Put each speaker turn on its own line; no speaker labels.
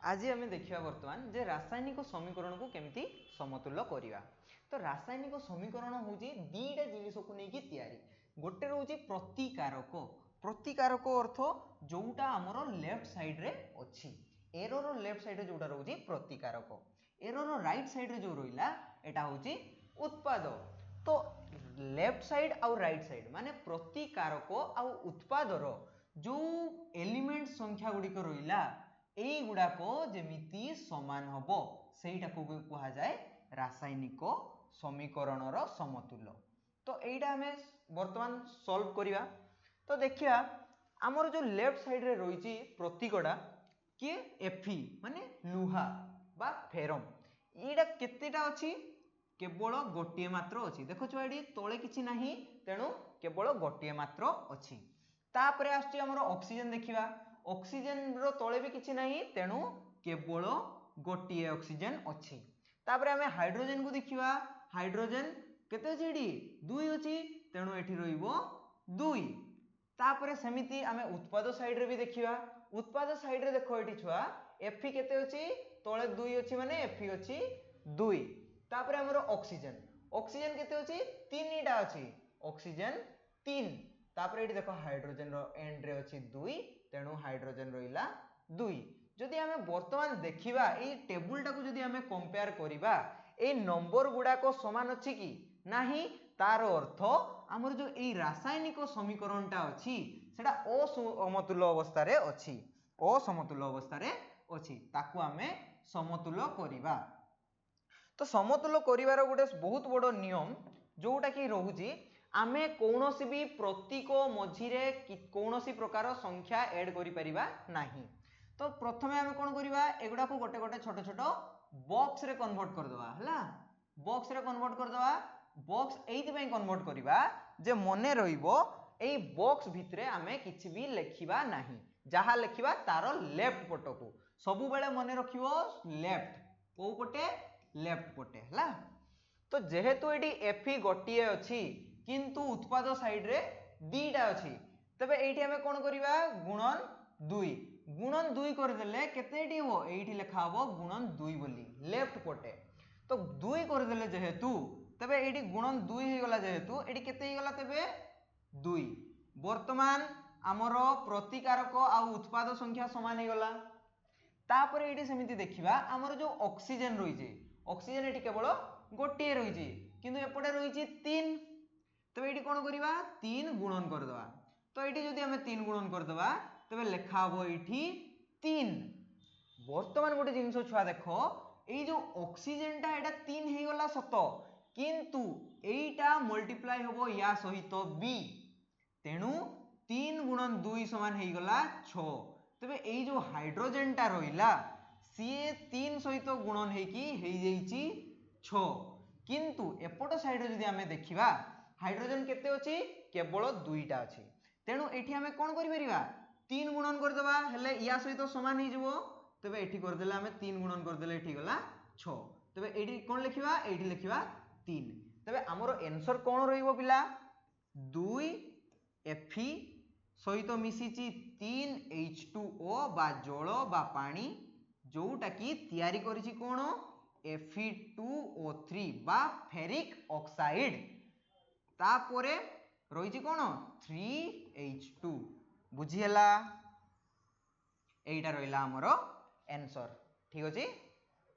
आज आम देखा बर्तमान जे रासायनिक समीकरण को केमिति समतुल्य करिवा। तो रासायनिक समीकरण हूँ दीटा जिनिस को लेकिन तैयारी गोटे रोचे प्रतिकारक। प्रतिकारक अर्थ जोटा आमर लेफ्ट साइड रे अच्छी एरर लेफ्ट साइड रे जोटा रोचे प्रतिकारक एरर राइट साइड रे जो रहा एटा होची उत्पाद। तो लेफ्ट साइड आउ राइट साइड माने प्रतिकारक आउ उत्पादर जो एलिमेंट संख्या गुड़िक रहा यही गुड़ाक जेमिति समान हबो सेटा को कहा जाए रासायनिक समीकरणर समतुल्य। तो यहीटा हमें वर्तमान सॉल्व करिवा। तो देखिया आमर जो लेफ्ट साइड रे रही प्रतीकटा किए एफी माने लुहा बा फेरम एटा केतेटा अछि केवल गोटे मात्र अछि। देखो छुआ एडी तळे किछि नाही तेणु केवल गोटे मात्र अछि। तापरे आछि हमर ऑक्सीजन देखिबा ऑक्सीजन रो तळे भी किछि नाही तेणु केवल गोटे ऑक्सीजन अछि। तापरे हमें हाइड्रोजन को देखिबा हाइड्रोजन केते अछि एडी 2 अछि तेणु एठी रहिबो 2। तापरे सेमिति हमें उत्पाद साइड रे भी देखिबा उत्पाद साइड रे देखो एठी छुआ एफी केते अछि तळे 2 अछि माने एफी अछि 2। तापरे हमर ऑक्सीजन ऑक्सीजन केते अछि 3 टा अछि ऑक्सीजन 3। तापरे एठी देखो हाइड्रोजन रो एंड रे अछि 2 तेणु हाइड्रोजन रहिला 2। जदि हमें वर्तमान देखिबा ए टेबुल टाको जदि हमें कंपेयर करिबा ए नंबर गुडा को समान अछि कि नाही तार अर्थ हमर जो ए रासायनिक समीकरणटा अछि सेटा असमतुल्य अवस्था रे अछि असमतुल्य अवस्था रे अछि ताको हमें समतुल्य करिबा। तो समतुल्य करिवार गोटे बहुत बड़ नियम जोटा कि रहुची आमे कौनसी भी प्रतीक मझिरे कौनसी प्रकार संख्या ऐड करि परिबा नाही। तो प्रथमे आमे कोन करिबा एगुडा को गोटे गोटे छोट छोट बॉक्स रे कन्वर्ट कर दवा हला बॉक्स रे कन्वर्ट कर दवा। बॉक्स एइति पई कन्वर्ट करिबा जे मने रहिबो एई बॉक्स भितरे आमे किछि भी लेखिबा नाही जहा लेखिबा तारो लेफ्ट पटको सबु बेले मने रखिबो लेफ्ट को पटे लेफ्ट पटे हला। तो जेहेतु एडी एफी गोटिए अछि किंतु उत्पाद साइड रे दीटा अछि तबे एठी हमें कोन करिबा गुणन 2 गुणन 2 कर देले केतेटी हो एठी लिखा हो गुणन 2 बोली लेफ्ट पटे। तो 2 कर देले जेहेतु तबे एठी गुणन 2 हे गला जेहेतु एठी केते हे गला तबे 2। वर्तमान हमर प्रतिकारक आ उत्पाद संख्या समान हे गला। तापरे एठी समिति देखिबा हमर जो ऑक्सीजन रही जे ऑक्सीजन एठी केवल गोटे रही जे किंतु एपटे रही जे 3 तबे एठी कोन करिबा 3 गुणन कर दवा। तो एठी जदि हमें 3 गुणन कर दवा तबे लेखा हो एठी 3। वर्तमान गोटे जिंस छुआ देखो एई जो ऑक्सीजन टा एटा 3 हे गला सत किंतु एईटा मल्टीप्लाई होबो या सहित बी तेणु 3 गुणन 2 समान हे गला 6। तबे एई जो हाइड्रोजन टा रहिला सीए 3 सहित गुणन हे कि हे जेइची 6 किंतु एपट साइड रे जदि हमें देखिबा हाइड्रोजन केते अछि केवल 2 टा अछि तेणु एठी हमें कोन करि परिबा 3 गुणन कर दबा हेले या सहित समान हे जिवो तबे एठी कर देला हमें 3 गुणन कर देले एठी गला 6। तबे एठी कोन लिखिबा एठी लिखिबा 3। तबे हमरो आंसर कोन रहिबो पिला 2 Fe सहित मिसिची 3 H2O बा जल बा पानी जोटा की तयारी करिछि कोन Fe2O3 बा फेरिक ऑक्साइड तापरे रहिछि कोन 3H2 बुझियला एटा रहिला हमरो आंसर ठीक अछि।